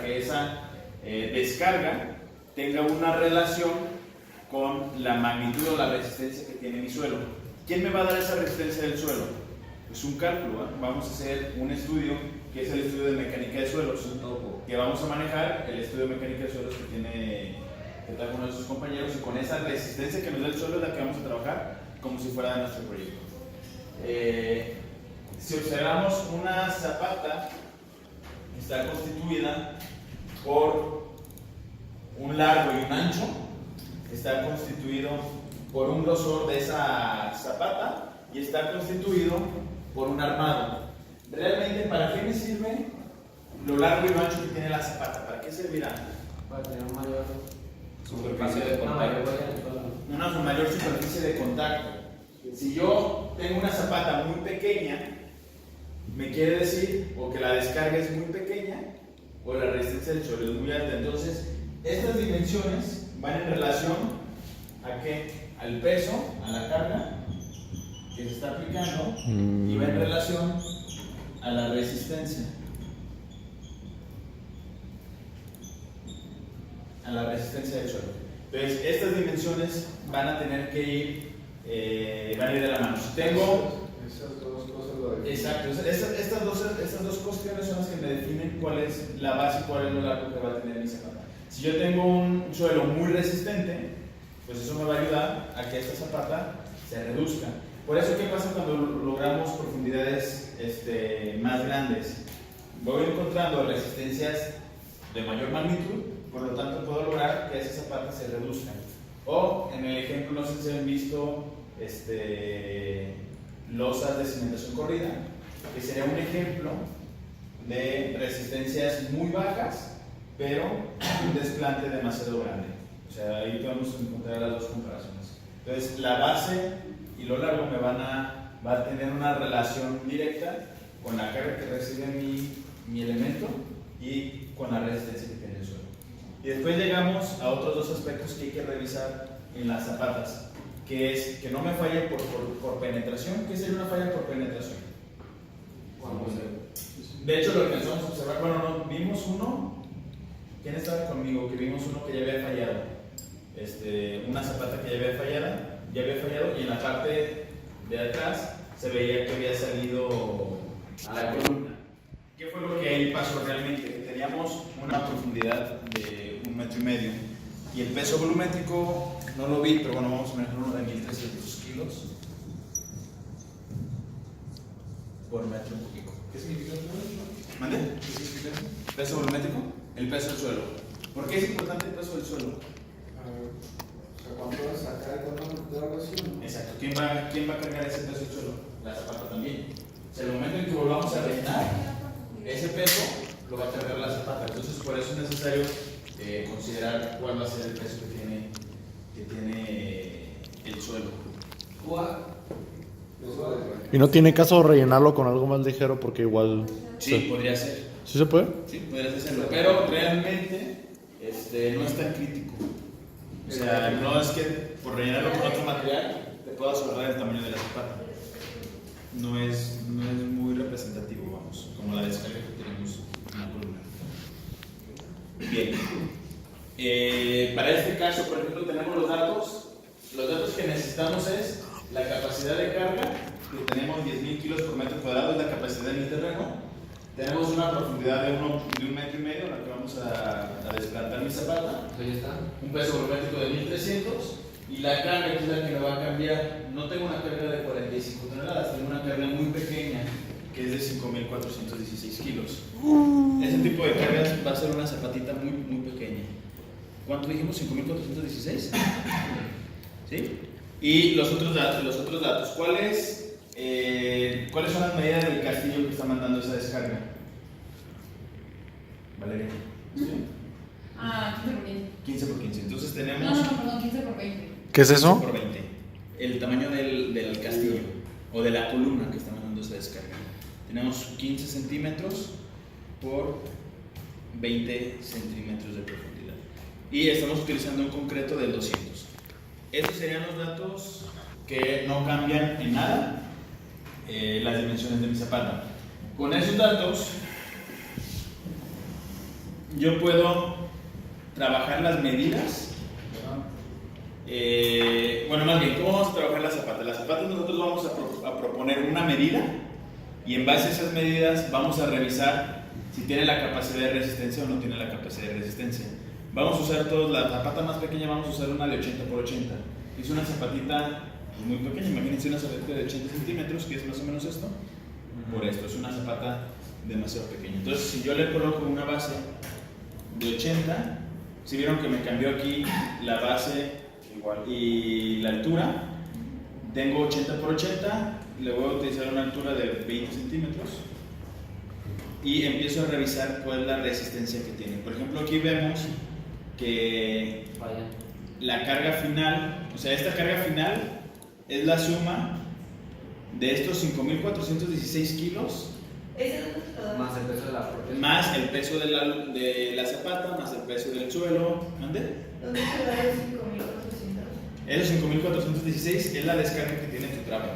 que esa descarga tenga una relación con la magnitud o la resistencia que tiene mi suelo. ¿Quién me va a dar esa resistencia del suelo? Pues un cálculo, ¿eh? Vamos a hacer un estudio que es el estudio de mecánica de suelos, que vamos a manejar el estudio de mecánica de suelos que trajo uno de sus compañeros, y con esa resistencia que nos da el suelo es la que vamos a trabajar como si fuera nuestro proyecto. Si observamos una zapata, está constituida por un largo y un ancho, está constituido por un grosor de esa zapata y está constituido por un armado. Realmente, ¿para qué me sirve lo largo y lo ancho que tiene la zapata? ¿Para qué servirá? Para tener una mayor superficie de contacto. Una mayor superficie de contacto. Si yo tengo una zapata muy pequeña, me quiere decir o que la descarga es muy pequeña o la resistencia del suelo es muy alta. Entonces, estas dimensiones van en relación ¿a qué? Al peso, a la carga que se está aplicando, y va en relación a la resistencia. A la resistencia del suelo. Entonces, estas dimensiones van a tener que ir, van a ir de la mano. Si tengo esas dos cosas lo definen. exacto, estas dos cuestiones son las que me definen cuál es la base y cuál es lo largo que va a tener mi zapata. Si yo tengo un suelo muy resistente, pues eso me va a ayudar a que esta zapata se reduzca. Por eso, ¿qué pasa cuando logramos profundidades más grandes? Voy encontrando resistencias de mayor magnitud, por lo tanto puedo lograr que esas zapatas se reduzcan. O en el ejemplo, no sé si han visto losas de cimentación corrida, que sería un ejemplo de resistencias muy bajas, pero un desplante demasiado grande. O sea, ahí podemos encontrar las dos comparaciones. Entonces, la base y lo largo va a tener una relación directa con la carga que recibe mi elemento y con la resistencia que tiene el suelo. Y después llegamos a otros dos aspectos que hay que revisar en las zapatas, que es que no me falle por penetración. ¿Qué sería una falla por penetración? De hecho, lo alcanzamos a observar. Bueno, no, vimos uno. ¿Quién estaba conmigo? Que vimos uno que ya había fallado. Una zapata que ya había fallado, y en la parte de atrás se veía que había salido a la columna. ¿Qué fue lo que ahí pasó realmente? Que teníamos una profundidad de 1,5 metros y el peso volumétrico no lo vi, pero bueno, vamos a manejar uno de 1,300 kilos por metro cúbico. ¿Qué significa eso? ¿Mande? ¿Qué significa eso? ¿Peso volumétrico? El peso del suelo. ¿Por qué es importante el peso del suelo? O sea, ¿cuánto vas a sacar y cuánto algo así? Exacto. ¿Quién va a cargar ese peso del suelo? La zapata también. O sea, el momento en que volvamos a rellenar, ese peso lo va a cargar la zapata. Entonces, por eso es necesario considerar cuál va a ser el peso que tiene el suelo. Y no tiene caso rellenarlo con algo más ligero porque igual... Sí, podría ser. ¿Sí se puede? Sí, podrías hacerlo. Pero realmente no es tan crítico. O sea, no es que por rellenarlo con otro material te puedas ahorrar el tamaño de la zapata. No es muy representativo, vamos, como la descarga que tenemos en la columna. Bien. Para este caso, por ejemplo, tenemos los datos. Los datos que necesitamos es la capacidad de carga, que tenemos 10.000 kilos por metro cuadrado, es la capacidad del terreno. Tenemos una profundidad de 1,5 metros, en la que vamos a desplantar mi zapata. Ahí está. Un peso volumétrico de 1,300. Y la carga, que es la que me va a cambiar, no tengo una carga de 45 toneladas, tengo una carga muy pequeña, que es de 5.416 kilos. Ese tipo de cargas va a ser una zapatita muy, muy pequeña. ¿Cuánto dijimos? ¿5.416? ¿Sí? Y los otros datos. ¿Cuáles son las medidas del castillo que está mandando esa descarga? Valeria. ¿Sí? 15 por 20. 15 por 15. Entonces tenemos... No, perdón, 15 por 20. ¿Qué es 15 eso? por 20. El tamaño del castillo o de la columna que está mandando esa descarga. Tenemos 15 centímetros por 20 centímetros de profundidad. Y estamos utilizando un concreto del 200. Estos serían los datos que no cambian en nada las dimensiones de mi zapata. Con esos datos yo puedo trabajar las medidas. Bueno, más bien, ¿cómo vamos a trabajar las zapatas? Las zapatas nosotros vamos a proponer una medida y en base a esas medidas vamos a revisar si tiene la capacidad de resistencia o no tiene la capacidad de resistencia. Vamos a usar todos, la zapata más pequeña vamos a usar una de 80 por 80. Es una zapatita muy pequeña, imagínense una zapatita de 80 centímetros, que es más o menos esto, por esto, es una zapata demasiado pequeña. Entonces, si yo le coloco una base de 80, si vieron que me cambió aquí la base y la altura, tengo 80 por 80, le voy a utilizar una altura de 20 centímetros y empiezo a revisar cuál es la resistencia que tiene. Por ejemplo, aquí vemos que la carga final, o sea, esta carga final es la suma de estos 5,416 kilos Más el peso de la prótesis. más el peso de la zapata, más el peso del suelo. ¿Dónde? ¿Dónde quedaron 5,400? Esos 5,416 es la descarga que tiene tu trave.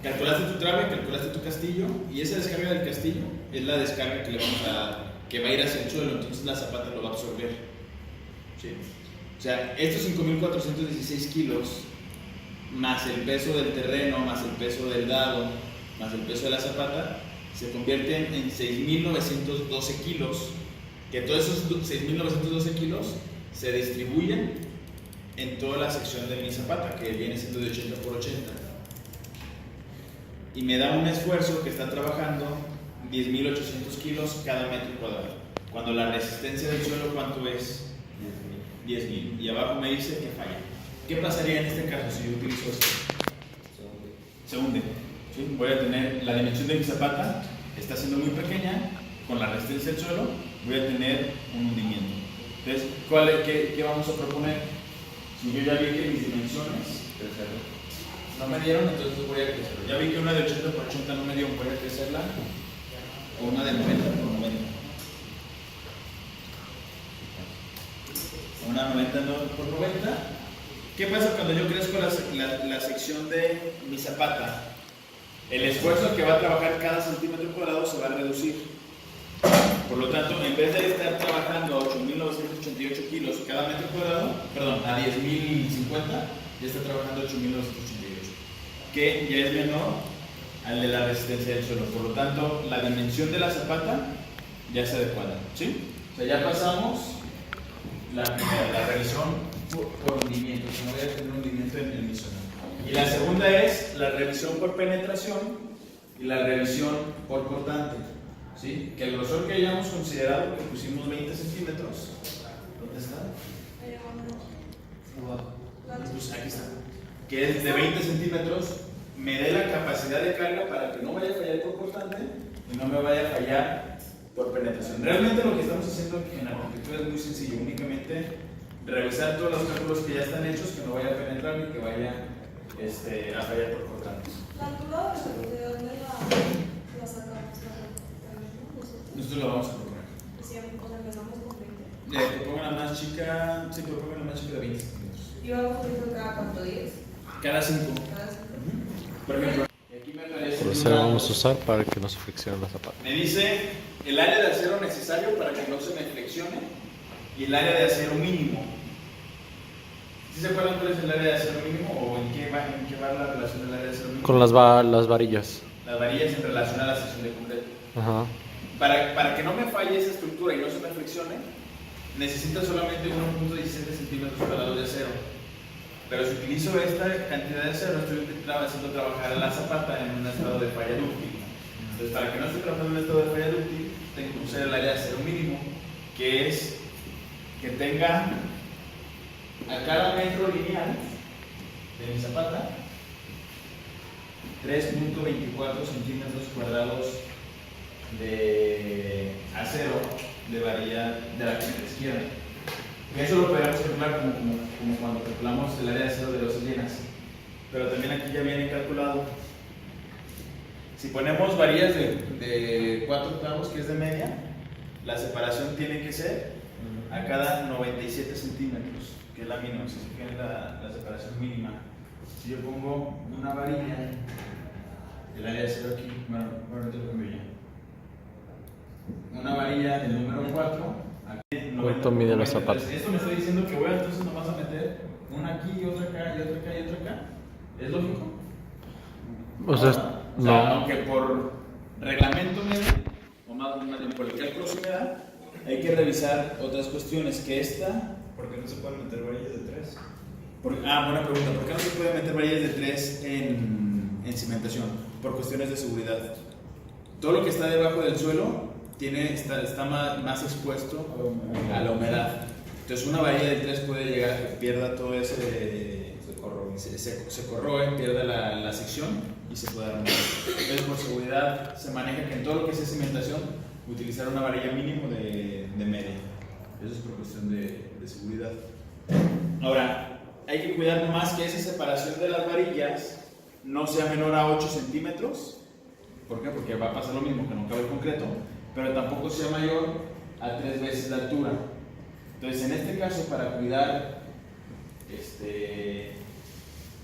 Calculaste tu trave, calculaste tu castillo, y esa descarga del castillo es la descarga que que va a ir hacia el suelo, entonces la zapata lo va a absorber. ¿Sí? O sea, estos 5,416 kilos más el peso del terreno, más el peso del dado, más el peso de la zapata, se convierten en 6,912 kilos, que todos esos 6,912 kilos se distribuyen en toda la sección de mi zapata, que viene siendo de 80 por 80. Y me da un esfuerzo que está trabajando 10,800 kilos cada metro cuadrado. Cuando la resistencia del suelo, ¿cuánto es? 10,000. Y abajo me dice que falla. ¿Qué pasaría en este caso si yo utilizo esto? Se hunde. ¿Sí? Voy a tener la dimensión de mi zapata, está siendo muy pequeña, con la resistencia del suelo, voy a tener un hundimiento. Entonces, ¿qué vamos a proponer? Si yo ya vi que mis dimensiones no me dieron, entonces voy a crecerlo. Ya vi que una de 80 por 80 no me dio, voy a crecerla, o una de 90 por 90. Una 90 por 90. ¿Qué pasa cuando yo crezco la sección de mi zapata? El esfuerzo que va a trabajar cada centímetro cuadrado se va a reducir. Por lo tanto, en vez de estar trabajando a 8,988 kilos cada metro cuadrado, perdón, a 10,050, ya está trabajando 8,988, que ya es menor al de la resistencia del suelo. Por lo tanto, la dimensión de la zapata ya es adecuada. ¿Sí? O sea, ya pasamos la revisión por hundimiento, que no voy a tener hundimiento en mi zona. Y la segunda es la revisión por penetración y la revisión por cortante. ¿Sí? Que el grosor que hayamos considerado, que pusimos 20 centímetros, ¿dónde está? Pues aquí está. Que es de 20 centímetros, me dé la capacidad de carga para que no vaya a fallar por cortante y no me vaya a fallar por penetración. Realmente lo que estamos haciendo aquí en la arquitectura es muy sencillo, únicamente revisar todos los cálculos que ya están hechos, que no vaya a penetrar ni que vaya a fallar por cortantes. ¿La altura de dónde la sacamos? Nosotros lo vamos a proponer. Sí, o sea, empezamos con 20. Que pongan la más chica, sí, que pongan la más chica de 20 centímetros. ¿Y vamos poniendo cada cuánto? ¿10? Cada 5. Cada 5. Por ejemplo, aquí me aparece. Por eso lo vamos a usar para que no se flexione la zapata. Me dice el área de acero necesario para que no se me flexione y el área de acero mínimo. ¿Sí se acuerdan cuál es el área de acero mínimo o en qué va la relación del área de acero mínimo? Con las varillas. Las varillas en relación a la sección de concreto. Ajá. Para que no me falle esa estructura y no se me flexione, necesita solamente 1,17 centímetros cuadrados de acero. Pero si utilizo esta cantidad de acero, estoy haciendo trabajar la zapata en un estado de falla dúctil. Entonces, para que no esté trabajando en un estado de falla dúctil, tengo que usar el área de acero mínimo, que es que tenga a cada metro lineal de mi zapata 3,24 centímetros cuadrados de acero de varilla de la izquierda. Eso lo podemos calcular como cuando calculamos el área de acero de losas llenas. Pero también aquí ya viene calculado. Si ponemos varillas de 4 octavos, que es de media, la separación tiene que ser a cada 97 centímetros, que es la mínima, si se fijan la separación mínima. Si yo pongo una varilla, el área de acero aquí, bueno, te lo cambio ya. Una varilla del número 4 a ¿Cuánto mide la zapata? Entonces, esto me está diciendo que voy a entonces nomás a meter una aquí y otra acá y otra acá y otra acá. ¿Es lógico? O sea, O sea, aunque por reglamento me da, o más bien por el cálculo sí me da, hay que revisar otras cuestiones que esta. ¿Por qué no se pueden meter varillas de 3? Buena pregunta. ¿Por qué no se puede meter varillas de 3 en cimentación? Por cuestiones de seguridad. Todo lo que está debajo del suelo está más expuesto a la humedad. Entonces una varilla de 3 puede llegar a que pierda todo ese... se corroe, pierda la sección y se pueda romper. Entonces por seguridad se maneja que en todo lo que sea cimentación utilizar una varilla mínimo de media. Eso es por cuestión de seguridad. Ahora, hay que cuidar nomás que esa separación de las varillas no sea menor a 8 centímetros. ¿Por qué? Porque va a pasar lo mismo, que no cabe el concreto, pero tampoco sea mayor a 3 veces la altura. Entonces, en este caso, para cuidar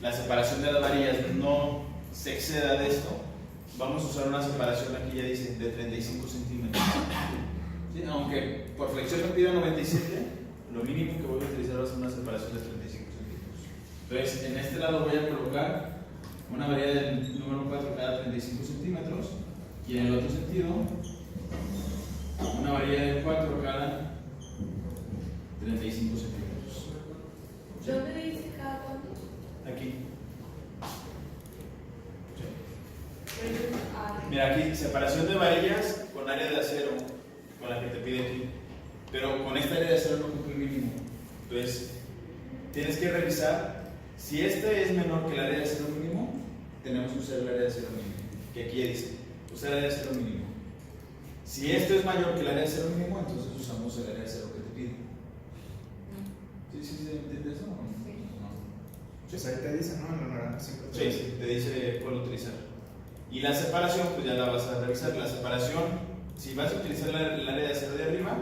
la separación de las varillas no se exceda de esto, vamos a usar una separación, aquí ya dice, de 35 centímetros. ¿Sí? Aunque por flexión me pida 97, lo mínimo que voy a utilizar va a ser una separación de 35 centímetros. Entonces, en este lado voy a colocar una varilla del número 4 cada 35 centímetros y en el otro sentido una varilla de 4 cada 35 centímetros. ¿Sí? ¿Dónde dice cada cuánto? Aquí. ¿Sí? Ah, Mira, aquí separación de varillas con área de acero, con la que te pide aquí. Pero con esta área de acero no cumple el mínimo. Entonces, tienes que revisar si este es menor que el área de acero mínimo, tenemos que usar el área de acero mínimo. Que aquí ya dice, usar el área de acero mínimo. Si esto es mayor que el área de acero mínimo, entonces usamos el área de acero que te pide. ¿Sí entiendes eso? No. Pues ahí te dice, ¿no? En la naranja siempre te Sí, te dice cuál utilizar. Y la separación, pues ya la vas a revisar. La separación, si vas a utilizar el área de acero de arriba,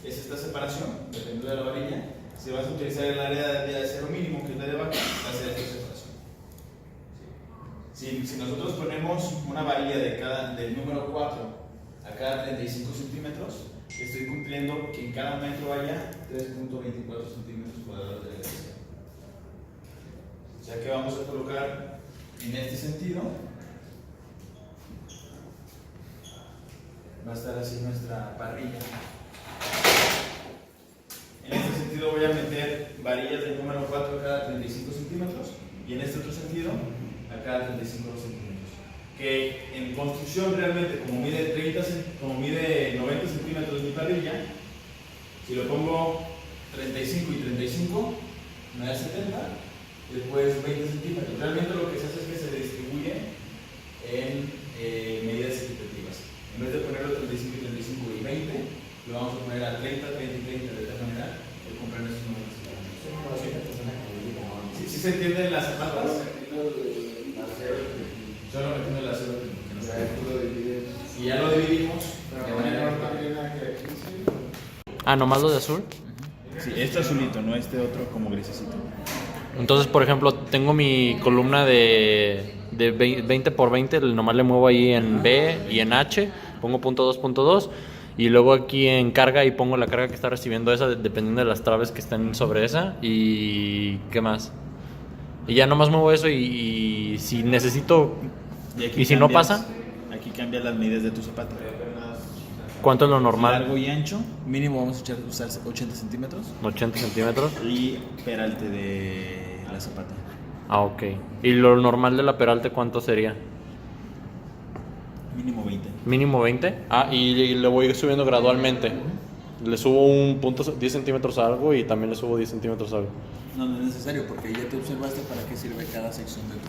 es esta separación, dependiendo de la varilla. Si vas a utilizar el área de acero mínimo, que es la de abajo, va a ser esta separación. Si nosotros ponemos una varilla del número 4 a cada 35 centímetros, estoy cumpliendo que en cada metro haya 3.24 centímetros cuadrados de elevación. O sea que vamos a colocar en este sentido, va a estar así nuestra parrilla. En este sentido voy a meter varillas del número 4 a cada 35 centímetros y en este otro sentido a cada 35 centímetros. Que en construcción realmente, como mide 90 centímetros mi parrilla, si lo pongo 35 y 35, me da 70, después 20 centímetros. Realmente lo que se hace es que se distribuye en medidas equitativas. En vez de ponerlo 35 y 35 y 20, lo vamos a poner a 30, 30 y 30, de tal manera que compran esos 90 centímetros. ¿Sí se entienden las zapatas? Solo metiendo el acero que nos cae. Y ya lo dividimos de manera ¿Nomás lo de azul? Sí, este azulito, no este otro como grisecito. Entonces, por ejemplo, tengo mi columna de 20 por 20, nomás le muevo ahí en B y en H, pongo punto 2, punto 2, y luego aquí en carga y pongo la carga que está recibiendo esa, dependiendo de las traves que estén sobre esa, y ¿qué más? Y ya nomás muevo eso y si necesito, y si no pasa, aquí cambian las medidas de tu zapato. ¿cuánto es lo normal? Largo y ancho, mínimo vamos a usar 80 centímetros. 80 centímetros. Y peralte de la zapata. Ah, ok. ¿Y lo normal de la peralte cuánto sería? Mínimo 20. Mínimo 20. Y le voy subiendo gradualmente. Le subo un punto 10 centímetros a algo y también le subo 10 centímetros a algo. No es necesario porque ya te observaste para qué sirve cada sección de tu